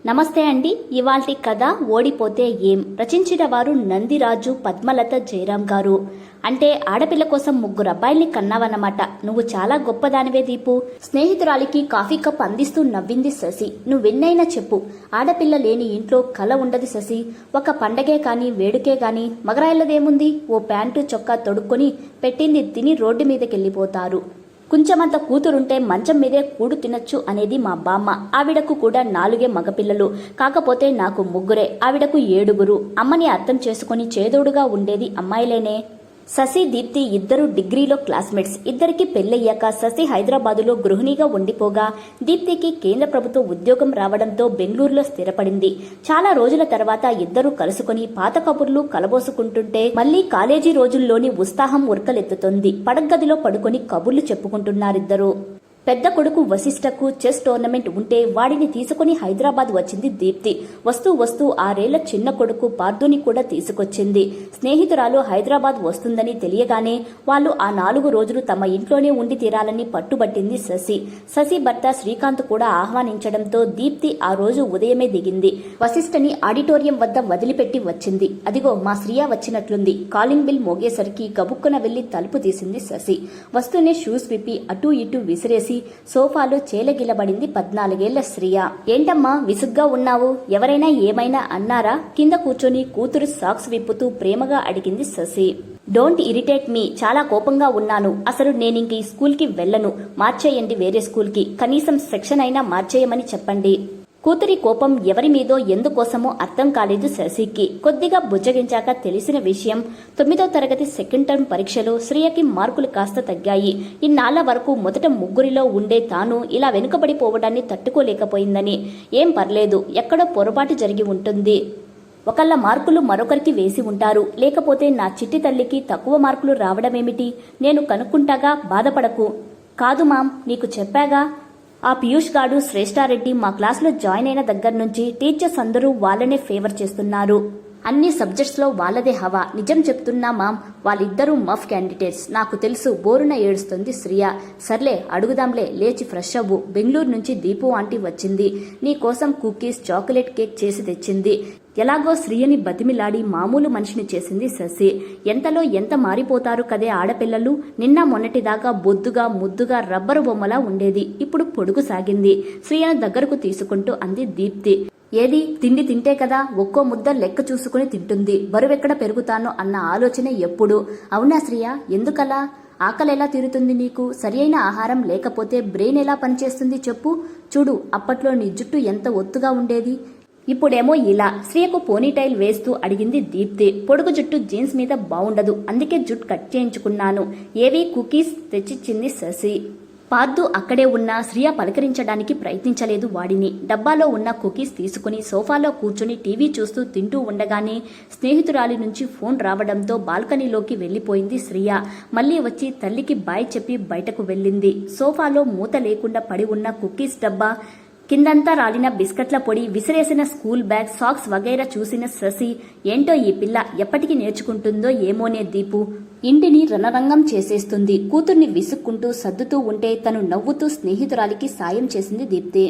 నమస్తే అండి. ఇవాల్టి కథ ఓడిపోతే ఏం. రచించిన వారు నందిరాజు పద్మలత జయరాం గారు. అంటే ఆడపిల్ల కోసం 3 అబ్బాయిల్ని కన్నావన్నమాట. నువ్వు చాలా గొప్పదానివే దీపు. స్నేహితురాలికి కాఫీ కప్ అందిస్తూ నవ్వింది శశి. నువ్వెన్నైనా చెప్పు, ఆడపిల్ల లేని ఇంట్లో కల ఉండదు శశి. ఒక పండగే కాని వేడుకే గాని మగరాయిలదేముంది? ఓ ప్యాంటు చొక్కా తొడుక్కొని పెట్టింది తిని రోడ్డు మీదకెళ్ళిపోతారు. కొంచెమంత కూతురుంటే మంచం మీదే కూడు తినొచ్చు అనేది మా బామ్మ. ఆవిడకు కూడా 4 మగపిల్లలు, కాకపోతే నాకు 3. ఆవిడకు 7. అమ్మని అర్థం చేసుకుని చేదోడుగా ఉండేది అమ్మాయిలేనే. శశి, దీప్తి ఇద్దరు డిగ్రీలో క్లాస్మేట్స్. ఇద్దరికి పెళ్లయ్యాక శశి హైదరాబాదులో గృహిణిగా ఉండిపోగా, దీప్తికి కేంద్ర ప్రభుత్వ ఉద్యోగం రావడంతో బెంగళూరులో స్థిరపడింది. చాలా రోజుల తర్వాత ఇద్దరు కలుసుకుని పాత కబుర్లు కలబోసుకుంటుంటే మళ్లీ కాలేజీ రోజుల్లోని ఉత్సాహం ఉరకలెత్తుతోంది. పడగదిలో పడుకొని కబుర్లు చెప్పుకుంటున్నారిద్దరు. పెద్ద కొడుకు వశిష్ఠకు చెస్ టోర్నమెంట్ ఉంటే వాడిని తీసుకుని హైదరాబాద్ వచ్చింది దీప్తి. వస్తూ 6 ఏళ్ల చిన్న కొడుకు పార్థుని కూడా తీసుకొచ్చింది. స్నేహితురాలు హైదరాబాద్ వస్తుందని తెలియగానే వాళ్ళు ఆ 4 రోజులు తమ ఇంట్లోనే ఉండి తీరాలని పట్టుబట్టింది శశి. శశి భర్త శ్రీకాంత్ కూడా ఆహ్వానించడంతో దీప్తి ఆ రోజు ఉదయమే దిగింది. వశిష్ఠని ఆడిటోరియం వద్ద వదిలిపెట్టి వచ్చింది. అదిగో మా శ్రియ వచ్చినట్లుంది. కాలింగ్ బిల్ మోగేసరికి గబుక్కున వెళ్లి తలుపు తీసింది శశి. వస్తూనే షూస్ విప్పి అటూ ఇటూ విసిరేసి సోఫాలో చేలగిలబడింది 14 ఏళ్ల శ్రియ. ఏంటమ్మా విసుగ్గా ఉన్నావు? ఎవరైనా ఏమైనా అన్నారా? కింద కూర్చొని కూతురు సాక్స్ విప్పుతూ ప్రేమగా అడిగింది శశి. Don't irritate me. చాలా కోపంగా ఉన్నాను. అసలు నేనింక ఈ స్కూల్కి వెళ్లను. మార్చేయండి వేరే స్కూల్కి. కనీసం సెక్షన్ అయినా మార్చేయమని చెప్పండి. కూతురి కోపం ఎవరి మీదో ఎందుకోసమో అర్థం కాలేదు శశికి. కొద్దిగా బుజ్జగించాక తెలిసిన విషయం, 9వ తరగతి సెకండ్ టర్మ్ పరీక్షలో శ్రియకి మార్కులు కాస్త తగ్గాయి. ఇన్నాళ్ల వరకు మొదట 3లో ఉండే తాను ఇలా వెనుకబడిపోవడాన్ని తట్టుకోలేకపోయిందని. ఏం పర్లేదు, ఎక్కడో పొరపాటు జరిగి ఉంటుంది. ఒకళ్ళ మార్కులు మరొకరికి వేసి ఉంటారు. లేకపోతే నా చిట్టి తల్లికి తక్కువ మార్కులు రావడమేమిటి? నేను కనుక్కుంటాగా, బాధపడకు. కాదు మామ్, నీకు చెప్పాగా, ఆ పీయూష్ గాడు శ్రేష్ఠారెడ్డి మా క్లాసులో జాయిన్ అయిన దగ్గర నుంచి టీచర్స్ అందరూ వాళ్ళనే ఫేవర్ చేస్తున్నారు. అన్ని సబ్జెక్ట్స్ లో వాళ్లదే హవా. నిజం చెప్తున్నా మామ్, వాళ్ళిద్దరూ మఫ్ క్యాండిడేట్స్. నాకు తెలుసు. బోరున ఏడుస్తుంది శ్రియ. సర్లే అడుగుదాంలే, లేచి ఫ్రెష్ అవ్వు. బెంగళూరు నుంచి దీపు ఆంటీ వచ్చింది. నీ కోసం కుకీస్, చాక్లెట్ కేక్ చేసి తెచ్చింది. ఎలాగో శ్రియని బతిమిలాడి మామూలు మనిషిని చేసింది శశి. ఎంతలో ఎంత మారిపోతారు కదే ఆడపిల్లలు. నిన్న మొన్నటిదాకా బొద్దుగా ముద్దుగా రబ్బరు బొమ్మలా ఉండేది. ఇప్పుడు పొడుగు సాగింది. శ్రియను దగ్గరకు తీసుకుంటూ అంది దీప్తి. ఏది? తిండి తింటే కదా. ఒక్కో ముద్ద లెక్క చూసుకుని తింటుంది. బరువెక్కడ పెరుగుతానో అన్న ఆలోచన ఎప్పుడు. అవునా శ్రియ? ఎందుకలా? ఆకలి ఎలా తీరుతుంది నీకు? సరియైన ఆహారం లేకపోతే బ్రెయిన్ ఎలా పనిచేస్తుంది చెప్పు. చూడు, అప్పట్లో నీ జుట్టు ఎంత ఒత్తుగా ఉండేది. ఇప్పుడేమో ఇలా. శ్రియకు పోనీటైల్ వేస్తూ అడిగింది దీప్తి. పొడుగు జుట్టు జీన్స్ మీద బావుండదు, అందుకే జుట్టు కట్ చేయించుకున్నాను. ఏవి? కుకీస్ తెచ్చిచ్చింది శశి. పార్థు అక్కడే ఉన్న శ్రియ పలకరించడానికి ప్రయత్నించలేదు వాడిని. డబ్బాలో ఉన్న కుకీస్ తీసుకుని సోఫాలో కూర్చుని టీవీ చూస్తూ తింటూ ఉండగానే స్నేహితురాలి నుంచి ఫోన్ రావడంతో బాల్కనీలోకి వెళ్లిపోయింది శ్రియ. మళ్లీ వచ్చి తల్లికి బాయ్ చెప్పి బయటకు వెళ్ళింది. సోఫాలో మూత లేకుండా పడి ఉన్న కుకీస్ డబ్బా, కిందంతా రాలిన బిస్కట్ల పొడి, విసిరేసిన స్కూల్ బ్యాగ్, సాక్స్ వగైరా చూసిన శశి, ఏంటో ఈ పిల్ల ఎప్పటికి నేర్చుకుంటుందో ఏమోనే దీపు. ఇంటిని రణరంగం చేసేస్తుంది. కూతుర్ని విసుక్కుంటూ సర్దుతూ ఉంటే తను నవ్వుతూ స్నేహితురాలికి సాయం చేసింది దీప్తి.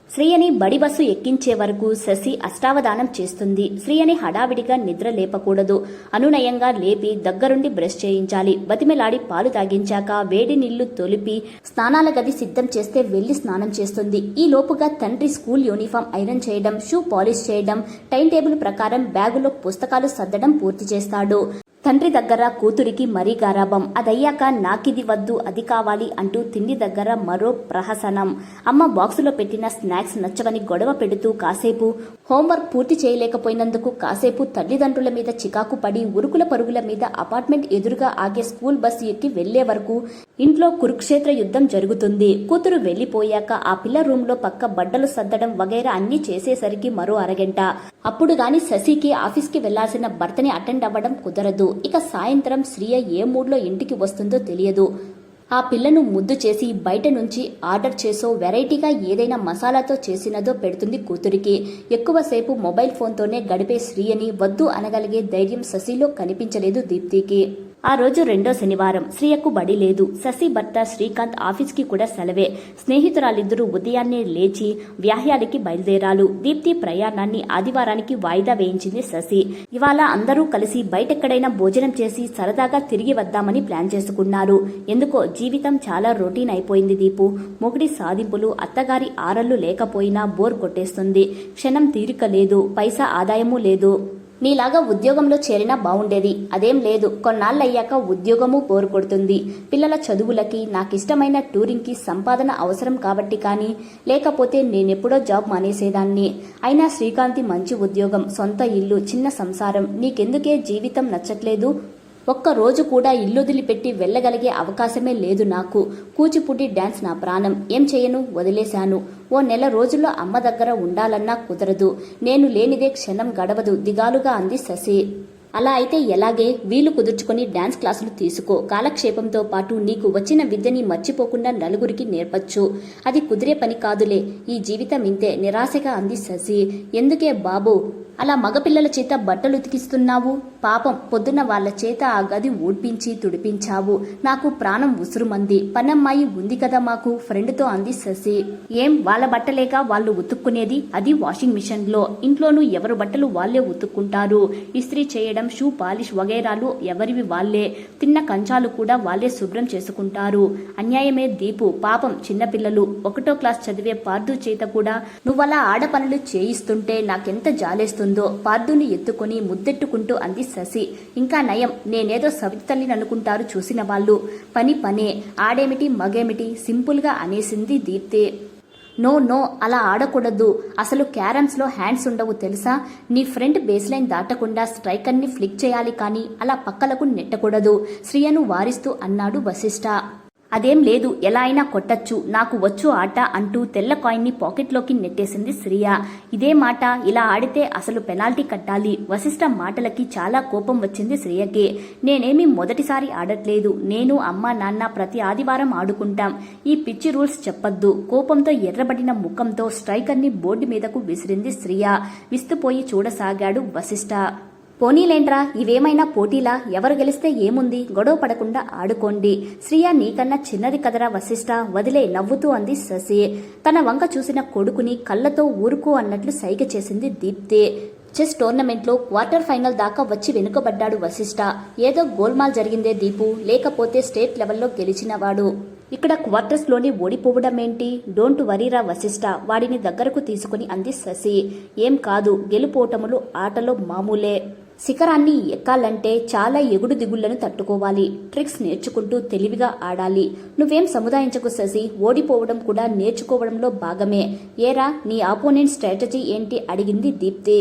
శ్రియని బడి బస్సు ఎక్కించే వరకు శశి అష్టావధానం చేస్తుంది. శ్రియని హడావిడిగా నిద్ర లేపకూడదు. అనునయంగా లేపి దగ్గరుండి బ్రష్ చేయించాలి. బతిమెలాడి పాలు తాగించాక వేడి నీళ్లు తొలిపి స్నానాల గది సిద్ధం చేస్తే వెళ్లి స్నానం చేస్తుంది. ఈ లోపుగా తండ్రి స్కూల్ యూనిఫామ్ ఐరన్ చేయడం, షూ పాలిష్ చేయడం, టైం టేబుల్ ప్రకారం బ్యాగులో పుస్తకాలు సర్దడం పూర్తి చేస్తాడు. తండ్రి దగ్గర కూతురికి మరీ గారాబం. అదయ్యాక నాకిది వద్దు, అది కావాలి అంటూ తిండి దగ్గర మరో ప్రహసనం. అమ్మ బాక్సులో పెట్టిన స్నాక్స్ నచ్చవని గొడవ పెడుతూ కాసేపు, హోంవర్క్ పూర్తి చేయలేకపోయినందుకు కాసేపు తల్లిదండ్రుల మీద చికాకు పడి ఉరుకుల పరుగుల మీద అపార్ట్మెంట్ ఎదురుగా ఆగే స్కూల్ బస్సు ఎక్కి వెళ్లే వరకు ఇంట్లో కురుక్షేత్ర యుద్ధం జరుగుతుంది. కూతురు వెళ్లిపోయాక ఆ పిల్ల రూమ్ లో పక్క బట్టలు సర్దడం వగైరా అన్ని చేసేసరికి మరో అరగంట. అప్పుడు గాని శశికి ఆఫీస్కి వెళ్లాల్సిన భర్తని అటెండ్ అవ్వడం కుదరదు. ఇక సాయంత్రం శ్రియ ఏ మూడ్లో ఇంటికి వస్తుందో తెలియదు. ఆ పిల్లను ముద్దు చేసి బయట నుంచి ఆర్డర్ చేసో వెరైటీగా ఏదైనా మసాలాతో చేసినదో పెడుతుంది కూతురికి. ఎక్కువసేపు మొబైల్ ఫోన్తోనే గడిపే శ్రియని వద్దు అనగలిగే ధైర్యం శశిలో కనిపించలేదు దీప్తికి. ఆ రోజు రెండో శనివారం. శ్రియకు బడి లేదు. శశి భర్త శ్రీకాంత్ ఆఫీస్కి కూడా సెలవే. స్నేహితురాలిద్దరూ ఉదయాన్నే లేచి వ్యాహ్యాలకి బయలుదేరాలు. దీప్తి ప్రయాణాన్ని ఆదివారానికి వాయిదా వేయించింది శశి. ఇవాళ అందరూ కలిసి బయటెక్కడైనా భోజనం చేసి సరదాగా తిరిగి వద్దామని ప్లాన్ చేసుకున్నారు. ఎందుకో జీవితం చాలా రొటీన్ అయిపోయింది దీపు. మొగుడి సాధింపులు, అత్తగారి ఆరళ్లు లేకపోయినా బోర్ కొట్టేస్తుంది. క్షణం తీరిక లేదు, పైసా ఆదాయమూ లేదు. నీలాగా ఉద్యోగంలో చేరినా బావుండేది. అదేం లేదు. కొన్నాళ్ళయ్యాక ఉద్యోగము బోరు కొడుతుంది. పిల్లల చదువులకి, నాకిష్టమైన టూరింగ్కి సంపాదన అవసరం కాబట్టి. కానీ లేకపోతే నేనెప్పుడో జాబ్ మానేసేదాన్ని. అయినా శ్రీకాంతి మంచి ఉద్యోగం, సొంత ఇల్లు, చిన్న సంసారం. నీకెందుకే జీవితం నచ్చట్లేదు? ఒక్క రోజు కూడా ఇల్లొదిలిపెట్టి వెళ్ళగలిగే అవకాశమే లేదు నాకు. కూచిపూడి డాన్స్ నా ప్రాణం. ఏం చేయను? వదిలేశాను. ఓ నెల రోజుల్లో అమ్మ దగ్గర ఉండాలన్నా కుదరదు. నేను లేనిదే క్షణం గడవదు దిగాలుగా అంది శశి. అలా అయితే ఎలాగే? వీలు కుదుర్చుకొని డాన్స్ క్లాసులు తీసుకో. కాలక్షేపంతో పాటు నీకు వచ్చిన విద్యని మర్చిపోకుండా నలుగురికి నేర్పచ్చు. అది కుదిరే పని కాదులే. ఈ జీవితం ఇంతే నిరాశగా అంది శశి. ఎందుకే బాబు అలా మగపిల్లల చేత బట్టలు ఉతికిస్తున్నావు? పాపం పొద్దున్న వాళ్ల చేత ఆ గది ఊడ్పించి తుడిపించావు. నాకు ప్రాణం ఉసురుమంది. పనమ్మాయి ఉంది కదా మాకు, ఫ్రెండ్తో అంది శశి. ఏం వాళ్ళ బట్టలేక వాళ్ళు ఉతుక్కునేది? అది వాషింగ్ మిషన్ లో. ఇంట్లోనూ ఎవరు బట్టలు వాళ్లే ఉతుక్కుంటారు. ఇస్త్రీ చేయడం, షూ పాలిష్ వగైరాలు ఎవరివి వాళ్లే. తిన్న కంచాలు కూడా వాళ్లే శుభ్రం చేసుకుంటారు. అన్యాయమే దీపు. పాపం చిన్నపిల్లలు. 1వ క్లాస్ చదివే పార్దు చేత కూడా నువ్వలా ఆడపనులు చేయిస్తుంటే నాకెంత జాలేస్తుంది. పార్దుని ఎత్తుకొని ముద్దెట్టుకుంటూ అంది శశి. ఇంకా నయం, నేనేదో సవితి తల్లిని అనుకుంటారు చూసిన వాళ్ళు. పనే. ఆడేమిటి మగేమిటి సింపుల్ గా అనేసింది దీప్తి. నో అలా ఆడకూడదు. అసలు క్యారమ్స్ లో హ్యాండ్స్ ఉండవు తెలుసా? నీ ఫ్రంట్ బేస్ లైన్ దాటకుండా స్ట్రైకర్ ని ఫ్లిక్ చేయాలి, కానీ అలా పక్కలకు నెట్టకూడదు. శ్రియను వారిస్తూ అన్నాడు వశిష్ఠ. అదేం లేదు, ఎలా అయినా కొట్టచ్చు, నాకు వచ్చు ఆట అంటూ తెల్ల కాయిన్ని పాకెట్లోకి నెట్టేసింది శ్రియ. ఇదే మాట, ఇలా ఆడితే అసలు పెనాల్టీ కట్టాలి. వశిష్ఠ మాటలకి చాలా కోపం వచ్చింది శ్రియకి. నేనేమీ మొదటిసారి ఆడట్లేదు. నేను, అమ్మ, నాన్న ప్రతి ఆదివారం ఆడుకుంటాం. ఈ పిచ్చి రూల్స్ చెప్పొద్దు. కోపంతో ఎర్రబడిన ముఖంతో స్ట్రైకర్ని బోర్డు మీదకు విసిరింది శ్రియ. విస్తుపోయి చూడసాగాడు వశిష్ఠ. పోనీలేంట్రా, ఇవేమైనా పోటీలా? ఎవరు గెలిస్తే ఏముంది? గొడవ పడకుండా ఆడుకోండి. శ్రియ నీకన్నా చిన్నది కదరా వశిష్ఠ, వదిలే నవ్వుతూ అంది శశి. తన వంక చూసిన కొడుకుని కళ్ళతో ఊరుకో అన్నట్లు సైగ చేసింది దీప్తి. చెస్ టోర్నమెంట్లో క్వార్టర్ ఫైనల్ దాకా వచ్చి వెనుకబడ్డాడు వశిష్ఠ. ఏదో గోల్మాల్ జరిగిందే దీపు, లేకపోతే స్టేట్ లెవెల్లో గెలిచినవాడు. ఇక్కడ క్వార్టర్స్ లోనే ఓడిపోవడమేంటి? డోంట్ వరీరా వశిష్ఠ, వాడిని దగ్గరకు తీసుకుని అంది శశి. ఏం కాదు, గెలుపోటములు ఆటలో మామూలే. శిఖరాన్ని ఎక్కాలంటే చాలా ఎగుడు దిగుళ్లను తట్టుకోవాలి. ట్రిక్స్ నేర్చుకుంటూ తెలివిగా ఆడాలి. నువ్వేం సముదాయించకు శశి, ఓడిపోవడం కూడా నేర్చుకోవడంలో భాగమే. ఏరా, నీ ఆపోనెంట్ స్ట్రాటజీ ఏంటి? అడిగింది దీప్తి.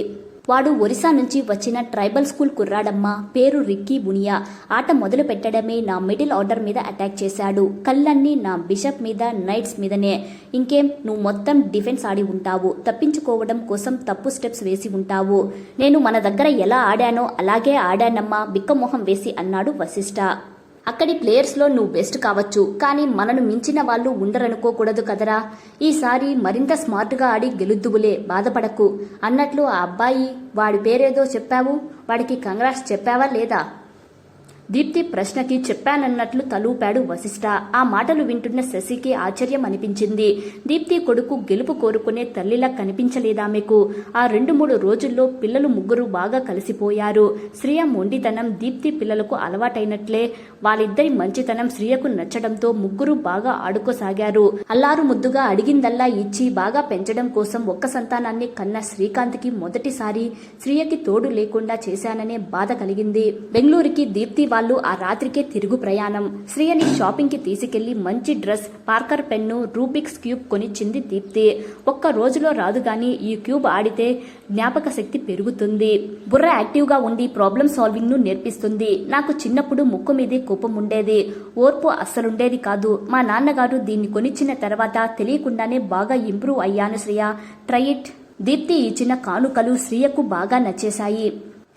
వాడు ఒరిస్సా నుంచి వచ్చిన ట్రైబల్ స్కూల్ కుర్రాడమ్మా. పేరు రిక్కీ బునియా. ఆట మొదలు పెట్టడమే నా మిడిల్ ఆర్డర్ మీద అటాక్ చేశాడు. కళ్ళన్నీ నా బిషప్ మీద, నైట్స్ మీదనే. ఇంకేం, నువ్వు మొత్తం డిఫెన్స్ ఆడి ఉంటావు. తప్పించుకోవడం కోసం తప్పు స్టెప్స్ వేసి ఉంటావు. నేను మన దగ్గర ఎలా ఆడానో అలాగే ఆడానమ్మా బిక్కమొహం వేసి అన్నాడు వశిష్ఠ. అక్కడి ప్లేయర్స్లో నువ్వు బెస్ట్ కావచ్చు, కానీ మనను మించిన వాళ్ళు ఉండరనుకోకూడదు కదరా. ఈసారి మరింత స్మార్ట్గా ఆడి గెలుద్దువులే, బాధపడకు. అన్నట్లు ఆ అబ్బాయి, వాడి పేరేదో చెప్పావు, వాడికి కంగ్రాట్స్ చెప్పావా లేదా? దీప్తి ప్రశ్నకి చెప్పానన్నట్లు తలూపాడు వశిష్ఠ. ఆ మాటలు వింటున్న శశికి ఆశ్చర్యం అనిపించింది. దీప్తి కొడుకు గెలుపు కోరుకునే తల్లిలా కనిపించలేదామెకు. ఆ 2-3 రోజుల్లో పిల్లలు ముగ్గురు బాగా కలిసిపోయారు. శ్రియ మొండితనం దీప్తి పిల్లలకు అలవాటైనట్లే వాళ్ళిద్దరి మంచితనం శ్రియకు నచ్చడంతో ముగ్గురు బాగా ఆడుకోసాగారు. అల్లారు ముద్దుగా అడిగిందల్లా ఇచ్చి బాగా పెంచడం కోసం ఒక్క సంతానాన్ని కన్న శ్రీకాంత్కి మొదటిసారి శ్రియకి తోడు లేకుండా చేశాననే బాధ కలిగింది. బెంగళూరుకి దీప్తి వాళ్ళు ఆ రాత్రికే తిరుగు ప్రయాణం. శ్రియని షాపింగ్ కి తీసుకెళ్లి మంచి dress, parker pen, rubik's cube కొనిచ్చింది దీప్తి. ఒక్క రోజులో రాదు గాని ఈ క్యూబ్ ఆడితే జ్ఞాపక శక్తి పెరుగుతుంది. బుర్ర యాక్టివ్ గా ఉండి ప్రాబ్లమ్ సాల్వింగ్ ను నేర్పిస్తుంది. నాకు చిన్నప్పుడు ముక్కు మీదే కోపం ఉండేది, ఓర్పు అస్సలుండేది కాదు. మా నాన్నగారు దీన్ని కొనిచ్చిన తర్వాత తెలియకుండానే బాగా ఇంప్రూవ్ అయ్యాను శ్రియ. Try it. దీప్తి ఇచ్చిన కానుకలు శ్రియకు బాగా నచ్చేశాయి.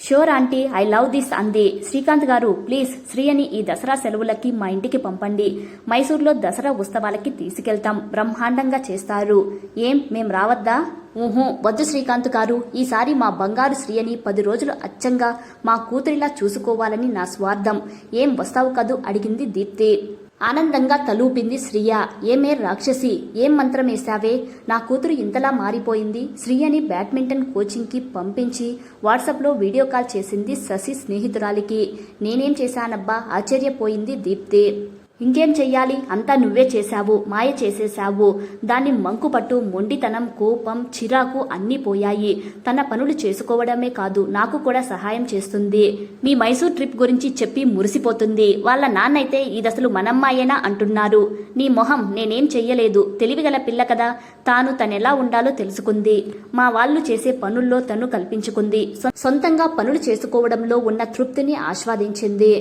Sure aunty, I love this అంది. శ్రీకాంత్ గారు ప్లీజ్ శ్రీయని ఈ దసరా సెలవులకి మా ఇంటికి పంపండి. మైసూర్లో దసరా ఉత్సవాలకి తీసుకెళ్తాం, బ్రహ్మాండంగా చేస్తారు. ఏం మేం రావద్దా? ఊహూ వద్దు శ్రీకాంత్ గారు, ఈసారి మా బంగారు శ్రీయని 10 రోజులు అచ్చంగా మా కూతురిలా చూసుకోవాలని నా స్వార్థం. ఏం వస్తావు కదూ అడిగింది దీప్తి. ఆనందంగా తలూపింది శ్రియ. ఏమే రాక్షసి, ఏం మంత్రం వేశావే? నా కూతురు ఇంతలా మారిపోయింది. శ్రియని బ్యాడ్మింటన్ కోచింగ్కి పంపించి వాట్సాప్లో వీడియో కాల్ చేసింది శశి స్నేహితురాలికి. నేనేం చేశానబ్బా, ఆశ్చర్యపోయింది దీప్తి. ఇంకేం చెయ్యాలి, అంతా నువ్వే చేశావు, మాయ చేసేశావు. దాన్ని మంకుపట్టు, మొండితనం, కోపం, చిరాకు అన్నీ పోయాయి. తన పనులు చేసుకోవడమే కాదు నాకు కూడా సహాయం చేస్తుంది. మీ మైసూర్ ట్రిప్ గురించి చెప్పి మురిసిపోతుంది. వాళ్ళ నాన్నైతే ఇదసలు మనమ్మాయేనా అంటున్నారు. నీ మొహం, నేనేం చెయ్యలేదు. తెలివిగల పిల్ల కదా, తనెలా ఉండాలో తెలుసుకుంది. మా వాళ్ళు చేసే పనుల్లో తను కల్పించుకుంది. సొంతంగా పనులు చేసుకోవడంలో ఉన్న తృప్తిని ఆస్వాదించింది.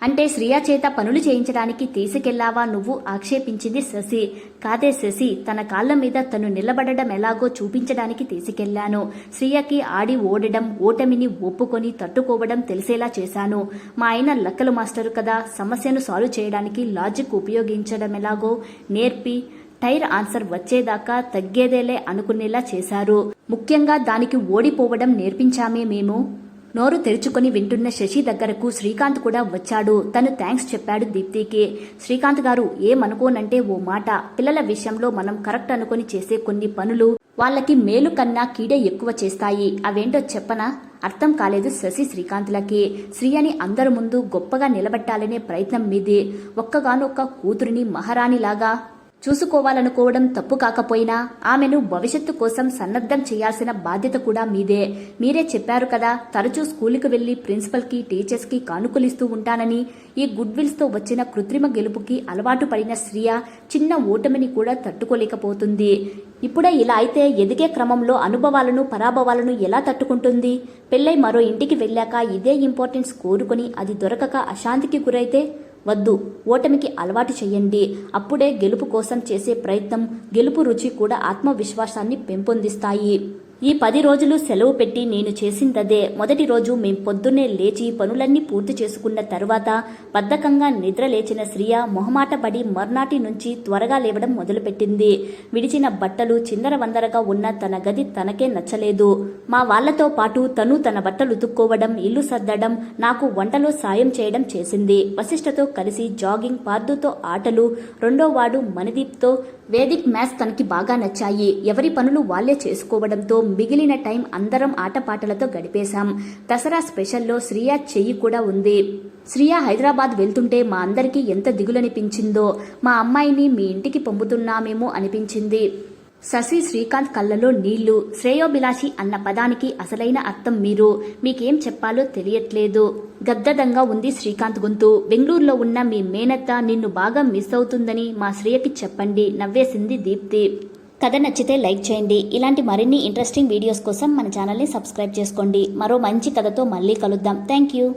అంటే శ్రియా చేత పనులు చేయించడానికి తీసుకెళ్లావా నువ్వు? ఆక్షేపించింది శశి. కాదే శశి, తన కాళ్ల మీద తను నిలబడడం ఎలాగో చూపించడానికి తీసుకెళ్లాను. శ్రియకి ఆడి ఓడడం, ఓటమిని ఒప్పుకొని తట్టుకోవడం తెలిసేలా చేశాను. మా ఆయన లక్కలు మాస్టరు కదా, సమస్యను సాల్వ్ చేయడానికి లాజిక్ ఉపయోగించడం ఎలాగో నేర్పి టైర్ ఆన్సర్ వచ్చేదాకా తగ్గేదేలే అనుకునేలా చేశారు. ముఖ్యంగా దానికి ఓడిపోవడం నేర్పించామే మేము. నోరు తెరుచుకొని వింటున్న శశి దగ్గరకు శ్రీకాంత్ కూడా వచ్చాడు. తను థ్యాంక్స్ చెప్పాడు దీప్తికి. శ్రీకాంత్ గారు, ఏమనుకోనంటే ఓ మాట, పిల్లల విషయంలో మనం కరెక్ట్ అనుకొని చేసే కొన్ని పనులు వాళ్ళకి మేలు కన్నా కీడే ఎక్కువ చేస్తాయి. అవేంటో చెప్పనా? అర్థం కాలేదు శశి శ్రీకాంత్లకి. శ్రీయని అందరి ముందు గొప్పగా నిలబెట్టాలనే ప్రయత్నం మీది. ఒక్కగానొక్క కూతురిని మహారాణిలాగా చూసుకోవాలనుకోవడం తప్పు కాకపోయినా ఆమెను భవిష్యత్తు కోసం సన్నద్ధం చేయాల్సిన బాధ్యత కూడా మీదే. మీరే చెప్పారు కదా, తరచూ స్కూలుకు వెళ్లి ప్రిన్సిపల్కి, టీచర్స్కి కానుకలిస్తూ ఉంటానని. ఈ గుడ్ విల్స్తో వచ్చిన కృత్రిమ గెలుపుకి అలవాటు పడిన శ్రియ చిన్న ఓటమిని కూడా తట్టుకోలేకపోతుంది. ఇప్పుడే ఇలా అయితే ఎదిగే క్రమంలో అనుభవాలను, పరాభవాలను ఎలా తట్టుకుంటుంది? పెళ్ళై మరో ఇంటికి వెళ్ళాక ఇదే ఇంపార్టెన్స్ కోరుకుని అది దొరకక అశాంతికి గురైతే? వద్దు, ఓటమికి అలవాటు చెయ్యండి. అప్పుడే గెలుపు కోసం చేసే ప్రయత్నం, గెలుపు రుచి కూడా ఆత్మవిశ్వాసాన్ని పెంపొందిస్తాయి. ఈ 10 రోజులు సెలవు పెట్టి నేను చేసిందదే. మొదటి రోజు మేం పొద్దున్నే లేచి పనులన్నీ పూర్తి చేసుకున్న తర్వాత బద్ధకంగా నిద్ర లేచిన శ్రియ మొహమాటపడి మర్నాటి నుంచి త్వరగా లేవడం మొదలుపెట్టింది. విడిచిన బట్టలు చిందరవందరగా ఉన్న తన గది తనకే నచ్చలేదు. మా వాళ్లతో పాటు తను తన బట్టలు ఉతుక్కోవడం, ఇల్లు సర్దడం, నాకు వంటలో సాయం చేయడం చేసింది. వశిష్ఠతో కలిసి జాగింగ్, పార్దుతో ఆటలు, రెండోవాడు మణిదీప్తో వేదిక్ మ్యాథ్స్ తనకి బాగా నచ్చాయి. ఎవరి పనులు వాళ్లే చేసుకోవడంతో మిగిలిన టైం అందరం ఆటపాటలతో గడిపేశాం. దసరా స్పెషల్లో శ్రియ చెయ్యి కూడా ఉంది. శ్రియ హైదరాబాద్ వెళ్తుంటే మా అందరికీ ఎంత దిగులనిపించిందో. మా అమ్మాయిని మీ ఇంటికి పంపుతున్నామేమో అనిపించింది. శశి శ్రీకాంత్ కళ్ళలో నీళ్లు. శ్రేయోభిలాషి అన్న పదానికి అసలైన అర్థం మీరు. మీకేం చెప్పాలో తెలియట్లేదు. గద్దదంగా ఉంది శ్రీకాంత్ గొంతు. బెంగళూరులో ఉన్న మీ మేనత్త నిన్ను బాగా మిస్ అవుతుందని మా శ్రియకి చెప్పండి, నవ్వేసింది దీప్తి. కథ నచ్చితే లైక్ చేయండి. ఇలాంటి మరిన్ని ఇంట్రెస్టింగ్ వీడియోస్ కోసం మన ఛానల్ని సబ్స్క్రైబ్ చేసుకోండి. మరో మంచి కథతో మళ్ళీ కలుద్దాం. Thank you.